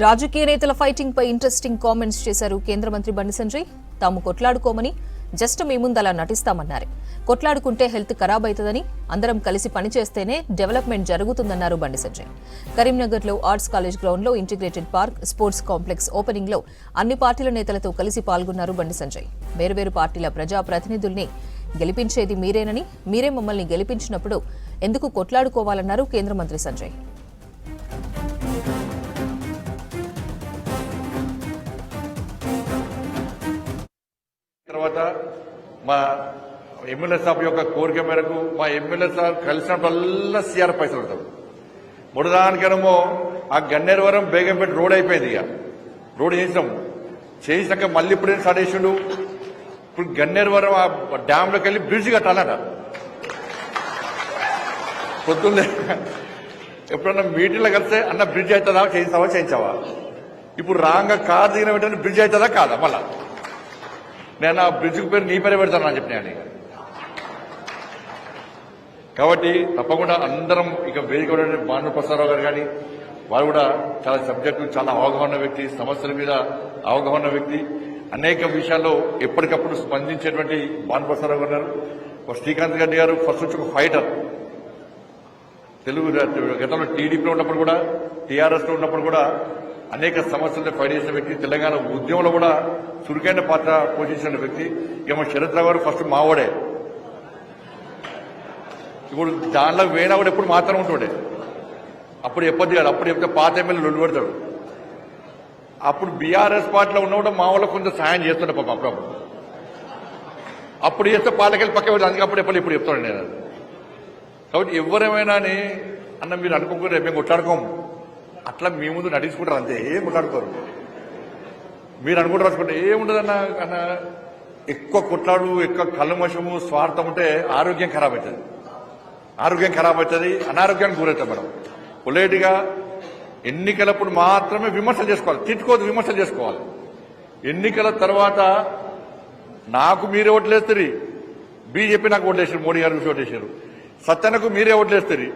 రాజకీయ నేతల ఫైటింగ్ పై interesting comments చేశారు కేంద్ర మంత్రి బండి సంజయ్. తాము కొట్లాడుకోమని జస్ట్ మీ ముందు అలా నటిస్తామన్నారు. కొట్లాడుకుంటే హెల్త్ ఖరాబ్ అవుతుందని, అందరం కలిసి పనిచేస్తేనే డెవలప్మెంట్ జరుగుతుందన్నారు బండి సంజయ్. కరీంనగర్ లో ఆర్ట్స్ కాలేజ్ గ్రౌండ్ లో integrated park, sports complex opening లో అన్ని పార్టీల నేతలతో కలిసి పాల్గొన్నారు బండి సంజయ్. వేర్వేరు పార్టీల ప్రజా ప్రతినిధుల్ని గెలిపించేది మీరేనని, మీరే మమ్మల్ని గెలిపించినప్పుడు ఎందుకు కొట్లాడుకోవాలన్నారు కేంద్ర మంత్రి సంజయ్. తర్వాత మా ఎమ్మెల్యే సాబ్ యొక్క కోరిక మేరకు మా ఎమ్మెల్యే సాబ్ కలిసినప్పుడల్లా సీఆర్ పైసలు పడతాడు. ముడదానికేమో ఆ గన్నేరువరం బేగంపేట రోడ్ అయిపోయింది. ఇక రోడ్ చేసినాక మళ్ళీ ఇప్పుడేం స్టార్ట్ చేసిండు. ఇప్పుడు గన్నేరువరం ఆ డ్యాంలోకి వెళ్ళి బ్రిడ్జ్ కట్టాలట. పొద్దున్నే ఎప్పుడన్నా మీటింగ్లో కలిస్తే అన్న బ్రిడ్జ్ అవుతుందా, చేయించావా? ఇప్పుడు రాంగా కార్ దిగిన వెంటనే బ్రిడ్జ్ అవుతుందా కాదా? మళ్ళా నేను ఆ బ్రిడ్జ్కి పేరు నీ పేరే పెడతాను అని చెప్పిన. కాబట్టి తప్పకుండా అందరం ఇక వేదిక భాను ప్రసాదరావు గారు కానీ వారు కూడా చాలా సబ్జెక్టు చాలా అవగాహన వ్యక్తి, సమస్యల మీద అవగాహన వ్యక్తి, అనేక విషయాల్లో ఎప్పటికప్పుడు స్పందించేటువంటి భాను ప్రసాదరావు గారు. శ్రీకాంత్ రెడ్డి గారు ఫస్ట్ నుంచి ఒక ఫైటర్. తెలుగు గతంలో టీడీపీలో ఉన్నప్పుడు కూడా, టీఆర్ఎస్లో ఉన్నప్పుడు కూడా అనేక సమస్యలను ఫైట్ చేసిన వ్యక్తి. తెలంగాణ ఉద్యమంలో కూడా చురుకైన పాత్ర పోషించిన వ్యక్తి. ఇక మా శరత్ రావు గారు ఫస్ట్ మావోడే. ఇప్పుడు దానిలో వేణా కూడా ఎప్పుడు మాత్రం ఉంటుండే. అప్పుడు ఎప్పటి కాదు, అప్పుడు చెప్తే పాత ఎమ్మెల్యేలు లొల్లు పెడతాడు. అప్పుడు బీఆర్ఎస్ పార్టీలో ఉన్న కూడా మా వాళ్ళకి కొంచెం సాయం చేస్తుండే పాప. అప్పుడప్పుడు అప్పుడు చేస్తే పాలకెళ్ళి పక్క పెడతాడు. అందుకే అప్పుడు ఇప్పుడు చెప్తాడు నేను. కాబట్టి ఎవరేమైనా అన్న మీరు అనుకోకుండా మేము కొట్లాడుకోము, అట్లా మీ ముందు నటించుకుంటారు అంతే, ఏం కొట్లాడుకోరు. మీరు అనుకుంటారు రాసుకుంటే ఏముండదన్న అన్న. ఎక్కువ కొట్లాడు, ఎక్కువ కల్మషము, స్వార్థం ఉంటే ఆరోగ్యం ఖరాబ్ అవుతుంది. అనారోగ్యానికి గురవుతాం మనం. పొలైట్గా ఎన్నికలప్పుడు మాత్రమే విమర్శలు చేసుకోవాలి, తిట్టుకోవద్దు, విమర్శలు చేసుకోవాలి. ఎన్నికల తర్వాత నాకు మీరే ఓట్లేస్తారు, బీజేపీ నాకు ఓట్లేసారు, మోడీ గారు చూసి ఓట్లేసారు. సత్యనకు మీరే ఓట్లేస్తారు,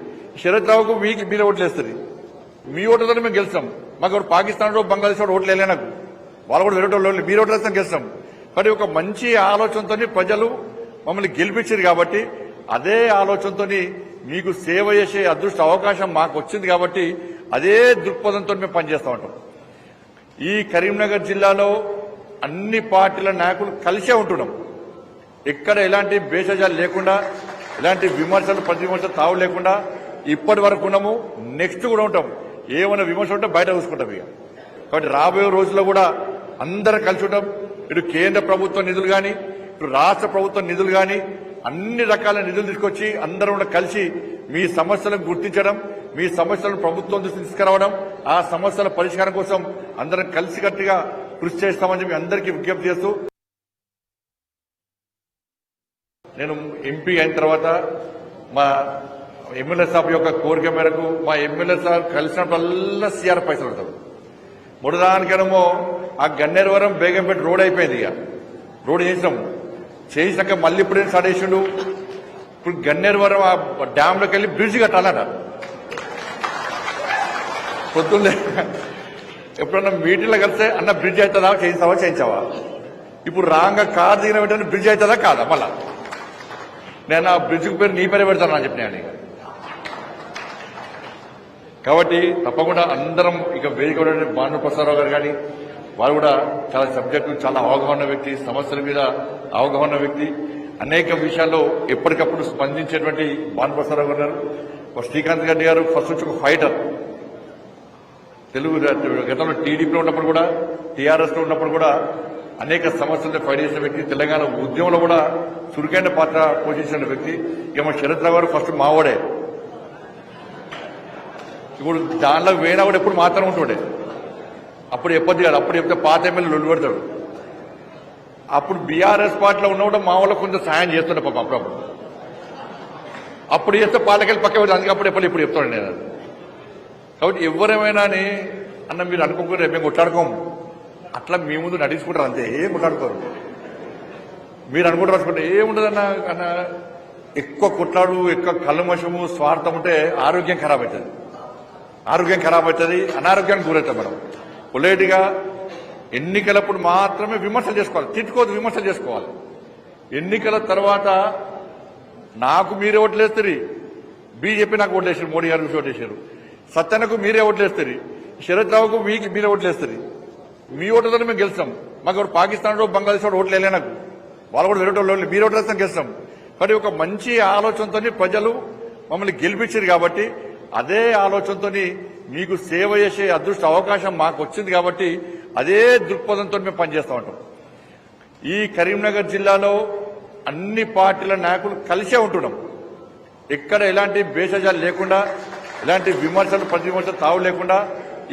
శరత్ రావుకు మీరే ఓట్లేస్తారు. మీ ఓట్లతో మేము గెలుస్తాం. మాకు పాకిస్తాన్ బంగ్లాదేశ్ ఓట్లు వేయలే, నాకు వాళ్ళు కూడా వేరే వాళ్ళు మీరు ఓట్లు వేస్తాం, గెలుస్తాం. కానీ ఒక మంచి ఆలోచనతో ప్రజలు మమ్మల్ని గెలిపించారు కాబట్టి అదే ఆలోచనతో మీకు సేవ చేసే అదృష్ట అవకాశం మాకు వచ్చింది కాబట్టి అదే దృక్పథంతో మేము పనిచేస్తూ ఉంటాం. ఈ కరీంనగర్ జిల్లాలో అన్ని పార్టీల నాయకులు కలిసే ఉంటున్నాం. ఎక్కడ ఎలాంటి భేషజాలు లేకుండా, ఎలాంటి విమర్శలు ప్రతివిమర్శలు తావు లేకుండా ఇప్పటి వరకు ఉన్నాము. నెక్స్ట్ కూడా ఉంటాం. ఏమైనా విమర్శ ఉంటే బయట చూసుకుంటాం ఇక. కాబట్టి రాబోయే రోజుల్లో కూడా అందరం కలిసి ఉంటాం. ఇటు కేంద్ర ప్రభుత్వ నిధులు కానీ, ఇటు రాష్ట్ర ప్రభుత్వ నిధులు కానీ, అన్ని రకాల నిధులు తీసుకొచ్చి అందరం కూడా కలిసి మీ సమస్యలను గుర్తించడం, మీ సమస్యలను ప్రభుత్వం దృష్టి తీసుకురావడం, ఆ సమస్యల పరిష్కారం కోసం అందరం కలిసికట్టుగా కృషి చేస్తామని చెప్పి అందరికీ విజ్ఞప్తి చేస్తూ, నేను ఎంపీ అయిన తర్వాత మా ఎమ్మెల్యే సాబ్ యొక్క కోరిక మేరకు మా ఎమ్మెల్యే సాబ్ కలిసినప్పుడల్లా సీఆర్ పైసలు పడతాడు. ముడదానికేమో ఆ గన్నేరువరం బేగంపేట రోడ్ అయిపోయింది. ఇక రోడ్ చేసినాక మళ్ళీ ఇప్పుడేం స్టార్ట్ చేసిండు. ఇప్పుడు గన్నేరువరం ఆ డ్యాంలోకి వెళ్ళి బ్రిడ్జ్ కట్టాలట. పొద్దున్నే ఎప్పుడన్నా మీటింగ్లో కలిస్తే అన్న బ్రిడ్జ్ అవుతుందా, చేయించావా? ఇప్పుడు రాంగా కార్ దిగిన వెంటనే బ్రిడ్జ్ అవుతుందా కాదా? మళ్ళా నేను ఆ బ్రిడ్జ్కి పేరు నీ పేరే పెడతాను అని చెప్పిన. కాబట్టి తప్పకుండా అందరం ఇక వేదిక భాను ప్రసాదరావు గారు కానీ వారు కూడా చాలా సబ్జెక్టు చాలా అవగాహన వ్యక్తి, సమస్యల మీద అవగాహన వ్యక్తి, అనేక విషయాల్లో ఎప్పటికప్పుడు స్పందించేటువంటి భాను ప్రసాదరావు గారు. శ్రీకాంత్ రెడ్డి గారు ఫస్ట్ నుంచి ఒక ఫైటర్. తెలుగు గతంలో టీడీపీలో ఉన్నప్పుడు కూడా, టీఆర్ఎస్లో ఉన్నప్పుడు కూడా అనేక సమస్యలను ఫైట్ చేసిన వ్యక్తి. తెలంగాణ ఉద్యమంలో కూడా చురుకైన పాత్ర పోషించిన వ్యక్తి. ఇక మా శరత్ రావు గారు ఫస్ట్ మావోడే. ఇప్పుడు దానిలో వేణా కూడా ఎప్పుడు మాత్రం ఉంటుండే. అప్పుడు ఎప్పటి కాదు, అప్పుడు చెప్తే పాత ఎమ్మెల్యేలు లొల్లు పెడతాడు. అప్పుడు బీఆర్ఎస్ పార్టీలో ఉన్న కూడా మా వాళ్ళకి కొంచెం సాయం చేస్తుండే పాప. అప్పుడప్పుడు చేస్తే పాలకెళ్ళి పక్క పెడతాడు. అందుకే ఇప్పుడు చెప్తాడు నేను. కాబట్టి ఎవరేమైనా అన్న మీరు అనుకోకుండా మేము కొట్లాడుకోము, అట్లా మీ ముందు నటించుకుంటారు అంతే, ఏం కొట్లాడుకోరు. మీరు అనుకుంటారు రాసుకుంటే ఏముండదన్న అన్న. ఎక్కువ కొట్లాడు, ఎక్కువ కల్మషము, స్వార్థం ఉంటే ఆరోగ్యం ఖరాబ్ అవుతుంది. అనారోగ్యానికి గురవుతాం మనం. పొలైట్గా ఎన్నికలప్పుడు మాత్రమే విమర్శలు చేసుకోవాలి, తిట్టుకోవద్దు, విమర్శలు చేసుకోవాలి. ఎన్నికల తర్వాత నాకు మీరే ఓట్లేస్తారు, బీజేపీ నాకు ఓట్లేసారు, మోడీ గారు ఓట్లేసారు. సత్యనకు మీరే ఓట్లేస్తారు, శరత్ రావుకు మీరే ఓట్లేస్తారు. మీ ఓట్లతో మేము గెలుస్తాం. మాకు ఎవరు పాకిస్తాన్ బంగ్లాదేశ్ ఓట్లు వేయలే, నాకు వాళ్ళు కూడా వేరే వాళ్ళు మీరు ఓట్లేస్తాం గెలుస్తాం. కానీ ఒక మంచి ఆలోచనతో ప్రజలు మమ్మల్ని గెలిపించారు కాబట్టి అదే ఆలోచనతో మీకు సేవ చేసే అదృష్ట అవకాశం మాకు వచ్చింది కాబట్టి అదే దృక్పథంతో మేము పనిచేస్తూ ఉంటాం. ఈ కరీంనగర్ జిల్లాలో అన్ని పార్టీల నాయకులు కలిసే ఉంటున్నాం. ఎక్కడ ఎలాంటి భేషజాలు లేకుండా, ఎలాంటి విమర్శలు ప్రతి విమర్శలు తావు లేకుండా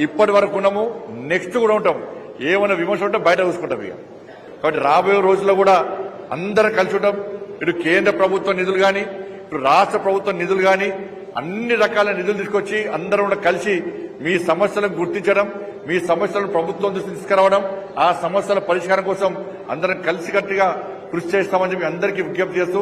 ఇప్పటి వరకు ఉన్నాము. నెక్స్ట్ కూడా ఉంటాం. ఏమైనా విమర్శ ఉంటే బయట చూసుకుంటాం ఇక. కాబట్టి రాబోయే రోజుల్లో కూడా అందరం కలిసి ఉంటాం. ఇటు కేంద్ర ప్రభుత్వ నిధులు కానీ, ఇటు రాష్ట్ర ప్రభుత్వ నిధులు కానీ, అన్ని రకాల నిధులు తీసుకొచ్చి అందరం కూడా కలిసి మీ సమస్యలను గుర్తించడం, మీ సమస్యలను ప్రభుత్వం దృష్టికి తీసుకురావడం, ఆ సమస్యల పరిష్కారం కోసం అందరం కలిసికట్టుగా కృషి చేస్తామని చెప్పి అందరికీ విజ్ఞప్తి చేస్తూ